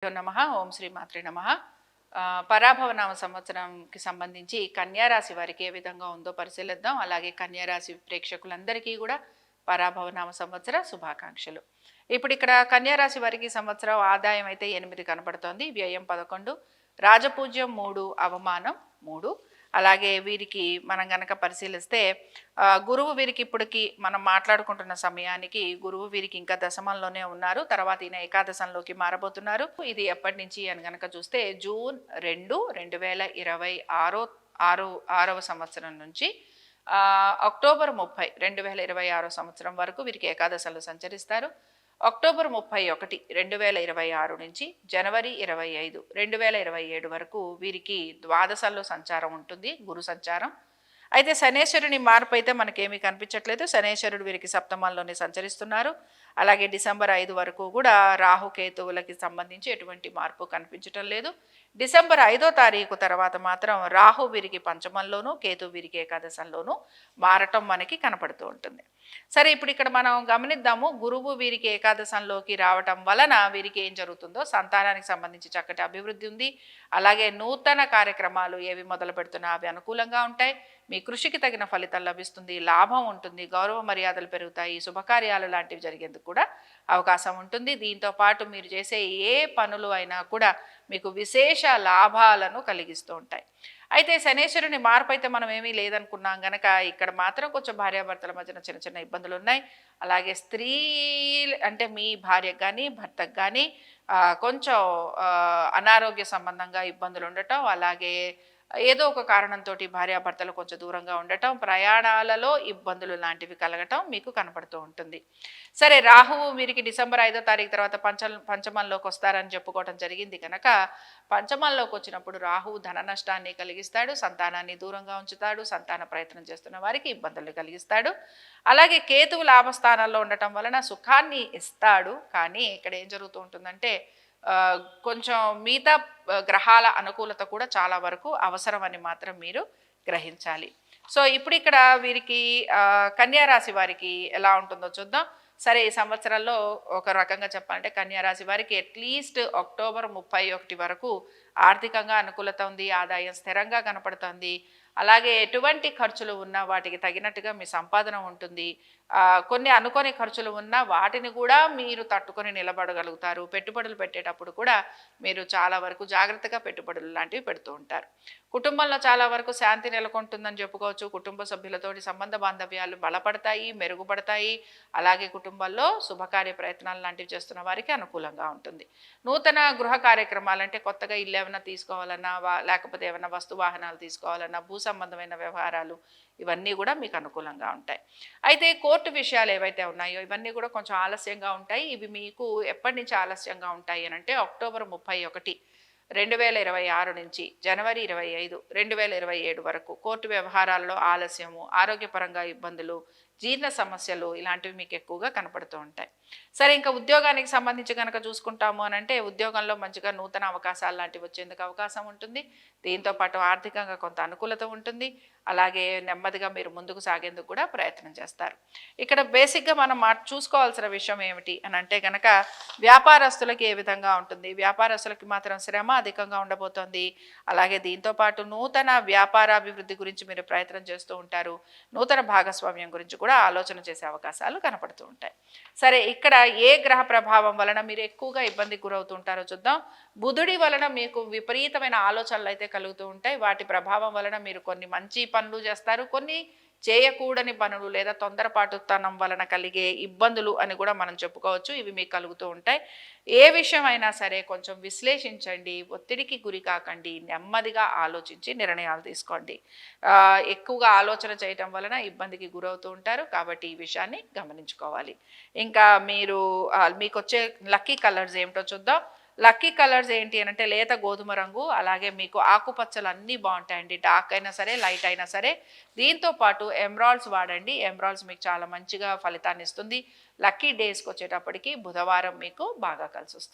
నమః. ఓం శ్రీ మాత్రే నమః. పరాభవనామ సంవత్సరంకి సంబంధించి కన్యారాశి వారికి ఏ విధంగా ఉందో పరిశీలిద్దాం. అలాగే కన్యారాశి ప్రేక్షకులందరికీ కూడా పరాభవనామ సంవత్సర శుభాకాంక్షలు. ఇప్పుడు ఇక్కడ కన్యారాశి వారికి సంవత్సరం ఆదాయం అయితే 8 కనబడుతోంది, వ్యయం 11, రాజపూజ్యం 3, అవమానం 3. అలాగే వీరికి మనం గనక పరిశీలిస్తే గురువు వీరికి ఇప్పటికి మనం మాట్లాడుకుంటున్న సమయానికి గురువు వీరికి ఇంకా దశమంలోనే ఉన్నారు. తర్వాత ఈయన ఏకాదశంలోకి మారబోతున్నారు. ఇది ఎప్పటి నుంచి అని గనక చూస్తే జూన్ 2, 2026 సంవత్సరం నుంచి అక్టోబర్ 30, 2026 సంవత్సరం వరకు వీరికి ఏకాదశంలో సంచరిస్తారు. అక్టోబర్ 31, 2026 నుంచి జనవరి 25, 2027 వరకు వీరికి ద్వాదశంలో సంచారం ఉంటుంది, గురు సంచారం. అయితే శనేశ్వరుని మార్పు అయితే మనకేమీ కనిపించట్లేదు. శనేశ్వరుడు వీరికి సప్తమంలోనే సంచరిస్తున్నారు. అలాగే డిసెంబర్ 5 వరకు కూడా రాహుకేతువులకి సంబంధించి ఎటువంటి మార్పు కనిపించటం లేదు. డిసెంబర్ 5వ తారీఖు తర్వాత మాత్రం రాహు వీరికి పంచమంలోనూ, కేతు వీరికి ఏకాదశంలోనూ మారటం మనకి కనపడుతూ ఉంటుంది. సరే, ఇప్పుడు ఇక్కడ మనం గమనిద్దాము. గురువు వీరికి ఏకాదశంలోకి రావటం వలన వీరికి ఏం జరుగుతుందో. సంతానానికి సంబంధించి చక్కటి అభివృద్ధి ఉంది. అలాగే నూతన కార్యక్రమాలు ఏవి మొదలు పెడుతున్నా అవి అనుకూలంగా ఉంటాయి. మీ కృషికి తగిన ఫలితం లభిస్తుంది, లాభం ఉంటుంది, గౌరవ మర్యాదలు పెరుగుతాయి, శుభకార్యాలు లాంటివి జరిగేందుకు కూడా అవకాశం ఉంటుంది. దీంతో పాటు మీరు చేసే ఏ పనులు అయినా కూడా మీకు విశేష లాభాలను కలిగిస్తూ ఉంటాయి. అయితే శనేశ్వరుని మార్పు అయితే మనం ఏమీ లేదనుకున్నాం గనక ఇక్కడ మాత్రం కొంచెం భార్యాభర్తల మధ్యన చిన్న చిన్న ఇబ్బందులు ఉన్నాయి. అలాగే స్త్రీ అంటే మీ భార్యకు కానీ భర్తకు కానీ కొంచెం అనారోగ్య సంబంధంగా ఇబ్బందులు ఉండటం, అలాగే ఏదో ఒక కారణంతో భార్యాభర్తలు కొంచెం దూరంగా ఉండటం, ప్రయాణాలలో ఇబ్బందులు లాంటివి కలగటం మీకు కనపడుతూ ఉంటుంది. సరే, రాహువు వీరికి డిసెంబర్ 5వ తారీఖు తర్వాత పంచమంలోకి వస్తారని చెప్పుకోవటం జరిగింది కనుక పంచమంలోకి వచ్చినప్పుడు రాహువు ధన నష్టాన్ని కలిగిస్తాడు, సంతానాన్ని దూరంగా ఉంచుతాడు, సంతాన ప్రయత్నం చేస్తున్న వారికి ఇబ్బందులు కలిగిస్తాడు. అలాగే కేతువు లాభస్థానాల్లో ఉండటం వలన సుఖాన్ని ఇస్తాడు. కానీ ఇక్కడ ఏం జరుగుతూ ఉంటుందంటే కొంచెం మిగతా గ్రహాల అనుకూలత కూడా చాలా వరకు అవసరం అని మాత్రం మీరు గ్రహించాలి. సో ఇప్పుడు ఇక్కడ వీరికి కన్యారాశి వారికి ఎలా ఉంటుందో చూద్దాం. సరే, ఈ సంవత్సరంలో ఒక రకంగా చెప్పాలంటే కన్యారాశి వారికి అట్లీస్ట్ అక్టోబర్ 31 వరకు ఆర్థికంగా అనుకూలత ఉంది, ఆదాయం స్థిరంగా కనపడుతుంది. అలాగే ఎటువంటి ఖర్చులు ఉన్నా వాటికి తగినట్టుగా మీ సంపాదన ఉంటుంది. కొన్ని అనుకోని ఖర్చులు ఉన్నా వాటిని కూడా మీరు తట్టుకొని నిలబడగలుగుతారు. పెట్టుబడులు పెట్టేటప్పుడు కూడా మీరు చాలా వరకు జాగ్రత్తగా పెట్టుబడులు లాంటివి పెడుతూ ఉంటారు. కుటుంబంలో చాలా వరకు శాంతి నెలకొంటుందని చెప్పుకోవచ్చు. కుటుంబ సభ్యులతోటి సంబంధ బాంధవ్యాలు బలపడతాయి, మెరుగుపడతాయి. అలాగే కుటుంబాల్లో శుభకార్య ప్రయత్నాలు లాంటివి చేస్తున్న వారికి అనుకూలంగా ఉంటుంది. నూతన గృహ కార్యక్రమాలు అంటే కొత్తగా ఇల్లు ఏమైనా తీసుకోవాలన్నా, లేకపోతే ఏమైనా వస్తు వాహనాలు తీసుకోవాలన్నా, భూ సంబంధమైన వ్యవహారాలు ఇవన్నీ కూడా మీకు అనుకూలంగా ఉంటాయి. అయితే కోర్టు విషయాలు ఏవైతే ఉన్నాయో ఇవన్నీ కూడా కొంచెం ఆలస్యంగా ఉంటాయి. ఇవి మీకు ఎప్పటి నుంచి ఆలస్యంగా ఉంటాయి అని అంటే అక్టోబర్ 31, 2026 నుంచి జనవరి 25, 2027 వరకు కోర్టు వ్యవహారాల్లో ఆలస్యము, ఆరోగ్యపరంగా ఇబ్బందులు, జీర్ణ సమస్యలు ఇలాంటివి మీకు ఎక్కువగా కనపడుతూ ఉంటాయి. సరే, ఇంకా ఉద్యోగానికి సంబంధించి కనుక చూసుకుంటాము అని అంటే ఉద్యోగంలో మంచిగా నూతన అవకాశాలు లాంటివి వచ్చేందుకు అవకాశం ఉంటుంది. దీంతోపాటు ఆర్థికంగా కొంత అనుకూలత ఉంటుంది. అలాగే నెమ్మదిగా మీరు ముందుకు సాగేందుకు కూడా ప్రయత్నం చేస్తారు. ఇక్కడ బేసిక్గా మనం చూసుకోవాల్సిన విషయం ఏమిటి అని అంటే కనుక వ్యాపారస్తులకి ఏ విధంగా ఉంటుంది. వ్యాపారస్తులకి మాత్రం శ్రమ అధికంగా ఉండబోతోంది. అలాగే దీంతోపాటు నూతన వ్యాపారాభివృద్ధి గురించి మీరు ప్రయత్నం చేస్తూ ఉంటారు. నూతన భాగస్వామ్యం గురించి కూడా ఆలోచన చేసే అవకాశాలు కనపడుతూ ఉంటాయి. సరే, ఇక్కడ ఏ గ్రహ ప్రభావం వలన మీరు ఎక్కువగా ఇబ్బందికి గురవుతుంటారో చూద్దాం. బుధుడి వలన మీకు విపరీతమైన ఆలోచనలు అయితే కలుగుతూ ఉంటాయి. వాటి ప్రభావం వలన మీరు కొన్ని మంచి పనులు చేస్తారు, కొన్ని చేయకూడని పనులు లేదా తొందరపాటుతనం వలన కలిగే ఇబ్బందులు అని కూడా మనం చెప్పుకోవచ్చు. ఇవి మీకు కలుగుతూ ఉంటాయి. ఏ విషయం అయినా సరే కొంచెం విశ్లేషించండి, ఒత్తిడికి గురి కాకండి, నెమ్మదిగా ఆలోచించి నిర్ణయాలు తీసుకోండి. ఎక్కువగా ఆలోచన చేయటం వలన ఇబ్బందికి గురవుతూ ఉంటారు. కాబట్టి ఈ విషయాన్ని గమనించుకోవాలి. ఇంకా మీకు వచ్చే లక్కీ కలర్స్ ఏమిటో చూద్దాం. లక్కీ కలర్స్ ఏంటి అని అంటే లేత గోధుమ రంగు, అలాగే మీకు ఆకుపచ్చలు అన్నీ బాగుంటాయండి. డార్క్ అయినా సరే, లైట్ అయినా సరే. దీంతో పాటు ఎమరాల్డ్స్ వాడండి. ఎమరాల్డ్స్ మీకు చాలా మంచిగా ఫలితాన్ని ఇస్తుంది. లక్కీ డేస్కి వచ్చేటప్పటికి బుధవారం మీకు బాగా కలిసి వస్తుంది.